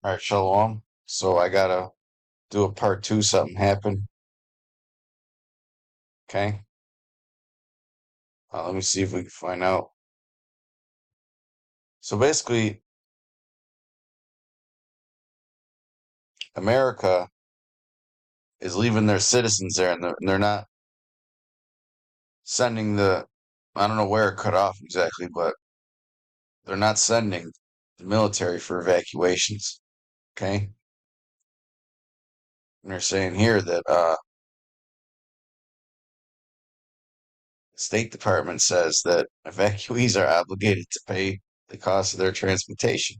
All right, Shalom. So I gotta do a part two. Something happened. Okay. Let me see if we can find out. So basically, America is leaving their citizens there, and they're not sending the. I don't know where it cut off exactly, but they're not sending the military for evacuations. Okay. And they're saying here that the State Department says that evacuees are obligated to pay the cost of their transportation.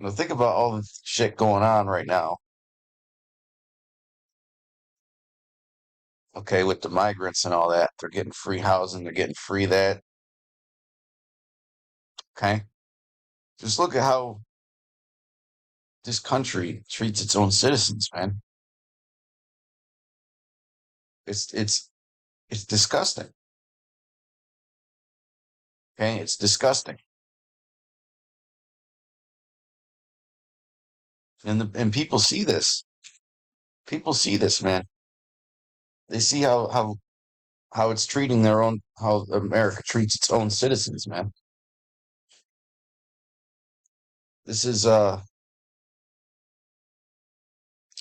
Think about all the shit going on right now. Okay, with the migrants and all that, they're getting free housing, they're getting free that. Okay, just look at how this country treats its own citizens, man. It's disgusting. Okay, it's disgusting, and people see this. People see this, man. They see how it's treating their own, how America treats its own citizens, man. This is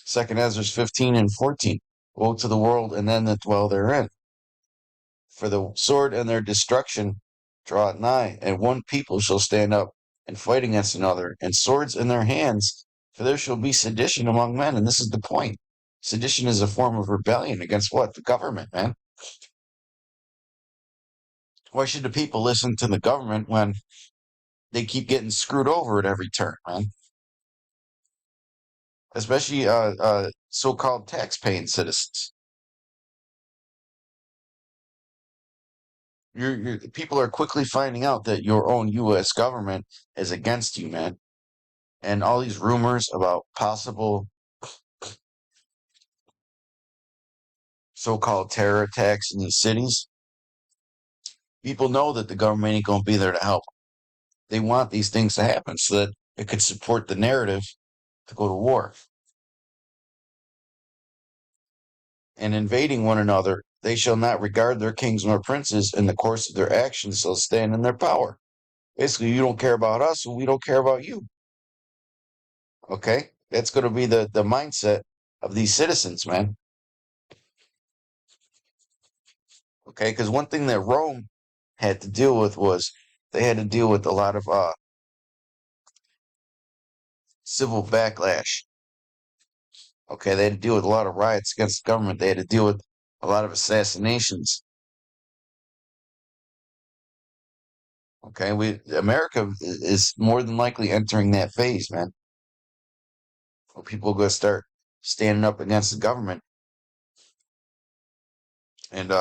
Second Ezra 15 and 14. Woe to the world and them that dwell therein. For the sword and their destruction draw it nigh, and one people shall stand up and fight against another, and swords in their hands, for there shall be sedition among men. And this is the point. Sedition is a form of rebellion against what? The government, man. Why should the people listen to the government when they keep getting screwed over at every turn, man? Especially so-called tax-paying citizens. People are quickly finding out that your own U.S. government is against you, man. And all these rumors about possible so-called terror attacks in these cities, people know that the government ain't going to be there to help. They want these things to happen so that it could support the narrative to go to war. And invading one another, they shall not regard their kings nor princes. In the course of their actions shall stand in their power. Basically, you don't care about us, and we don't care about you. Okay? That's going to be the mindset of these citizens, man. Okay? Because one thing that Rome had to deal with was they had to deal with a lot of civil backlash. Okay, they had to deal with a lot of riots against the government. They had to deal with a lot of assassinations. Okay, America is more than likely entering that phase, man. Where people are going to start standing up against the government, and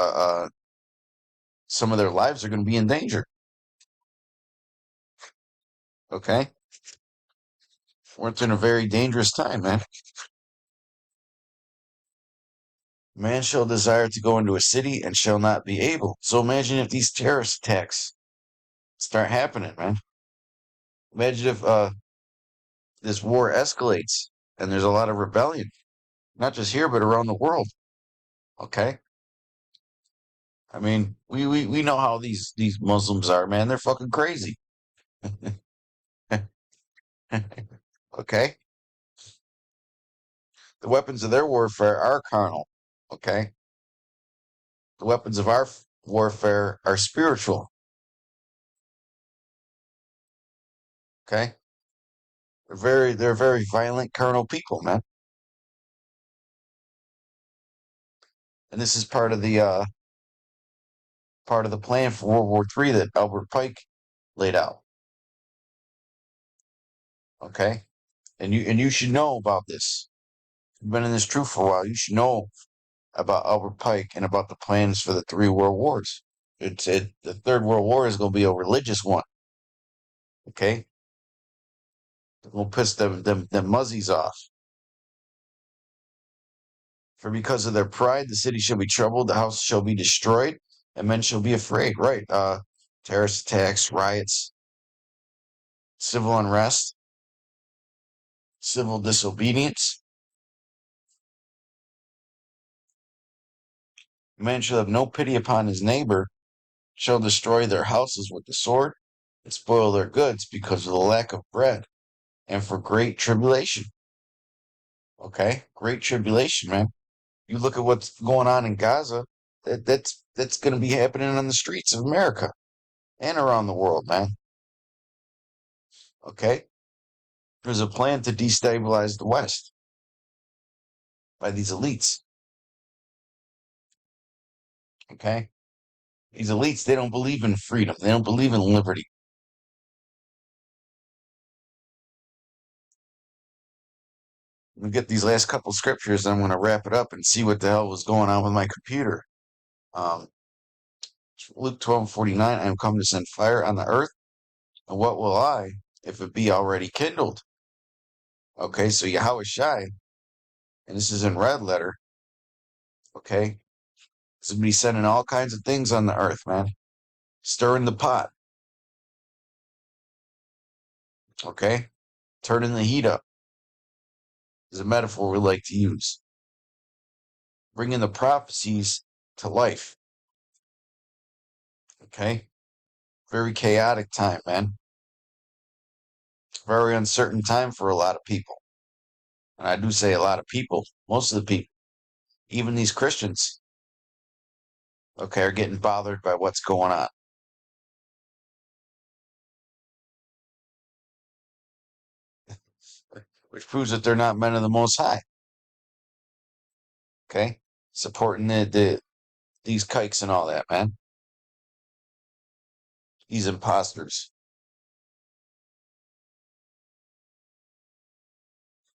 some of their lives are going to be in danger. Okay, we're in a very dangerous time, man. Man shall desire to go into a city and shall not be able. So imagine if these terrorist attacks start happening, man. Imagine if this war escalates and there's a lot of rebellion, not just here but around the world. Okay, I mean we know how these Muslims are, man. They're fucking crazy. Okay, the weapons of their warfare are carnal. Okay, the weapons of our warfare are spiritual. Okay, they're very violent, carnal people, man. And this is part of the plan for World War III that Albert Pike laid out. Okay, and you should know about this. You've been in this truth for a while. You should know about Albert Pike and about the plans for the three world wars. The third world war is going to be a religious one. Okay, we'll piss them muzzies off. For because of their pride, the city shall be troubled, the house shall be destroyed, and men shall be afraid. Right? Terrorist attacks, riots, civil unrest. civil disobedience. Man shall have no pity upon his neighbor, shall destroy their houses with the sword, and spoil their goods because of the lack of bread, and for great tribulation. Okay, great tribulation, man. You look at what's going on in Gaza. That's going to be happening on the streets of America and around the world, man. Okay, there's a plan to destabilize the West by these elites. Okay, these elites, they don't believe in freedom. They don't believe in liberty. We get these last couple scriptures, and I'm going to wrap it up and see what the hell was going on with my computer. Um, Luke 12:49, I am come to send fire on the earth, and what will I, if it be already kindled? Okay, so YAHAWASHI, and this is in red letter, okay? This will be sending all kinds of things on the earth, man. Stirring the pot, okay? Turning the heat up is a metaphor we like to use. Bringing the prophecies to life, okay? Very chaotic time, man. Very uncertain time for a lot of people. And I do say a lot of people, most of the people, even these Christians, okay, are getting bothered by what's going on. Which proves that they're not men of the Most High. Okay, supporting these kikes and all that, man. These imposters.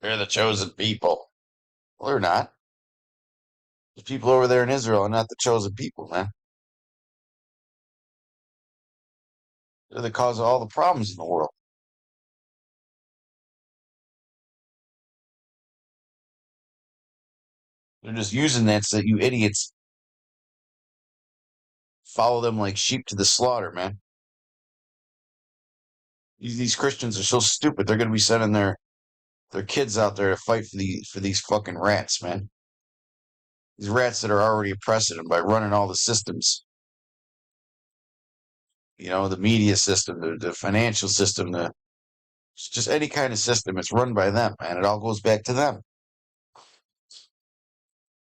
They're the chosen people. Well, they're not. The people over there in Israel are not the chosen people, man. They're the cause of all the problems in the world. They're just using that so that you idiots follow them like sheep to the slaughter, man. These Christians are so stupid. They're going to be sending their kids out there to fight for these fucking rats, man. These rats that are already oppressing them by running all the systems. You know, the media system, the financial system, just any kind of system. It's run by them, man. It all goes back to them.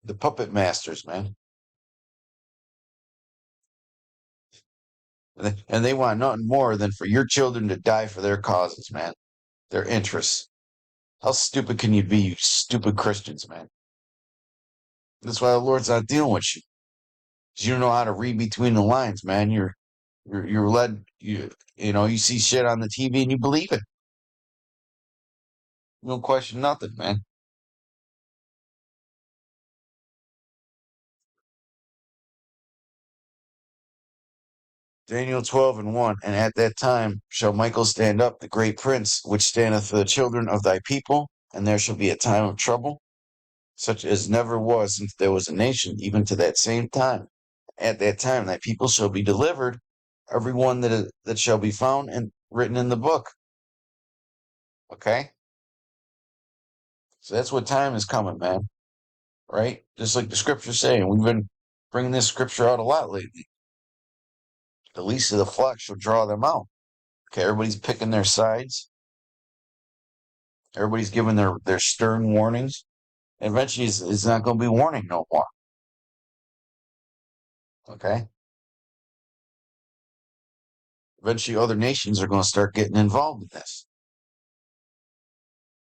The puppet masters, man. And they want nothing more than for your children to die for their causes, man. Their interests. How stupid can you be, you stupid Christians, man? That's why the Lord's not dealing with you. 'Cause you don't know how to read between the lines, man. You're led you know, you see shit on the TV and you believe it. You don't question nothing, man. Daniel 12:1, and at that time shall Michael stand up, the great prince, which standeth for the children of thy people, and there shall be a time of trouble, such as never was since there was a nation, even to that same time. At that time thy people shall be delivered, every one that shall be found and written in the book. Okay? So that's what time is coming, man. Right? Just like the scripture's saying. We've been bringing this scripture out a lot lately. The least of the flock shall draw them out. Okay, everybody's picking their sides. Everybody's giving their stern warnings. And eventually it's not going to be warning no more. Okay? Eventually other nations are going to start getting involved in this.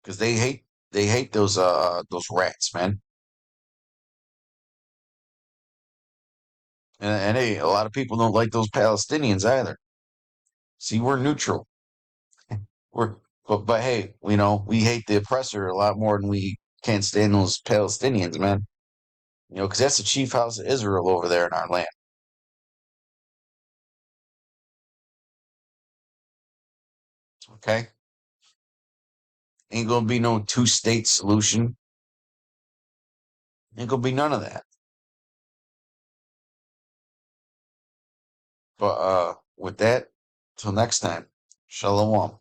Because they hate those rats, man. And hey, a lot of people don't like those Palestinians either. See, we're neutral. We're but hey, you know, we hate the oppressor a lot more than we can't stand those Palestinians, man. You know, because that's the chief house of Israel over there in our land. Okay? Ain't gonna be no two-state solution. Ain't gonna be none of that. But with that, till next time, shalom.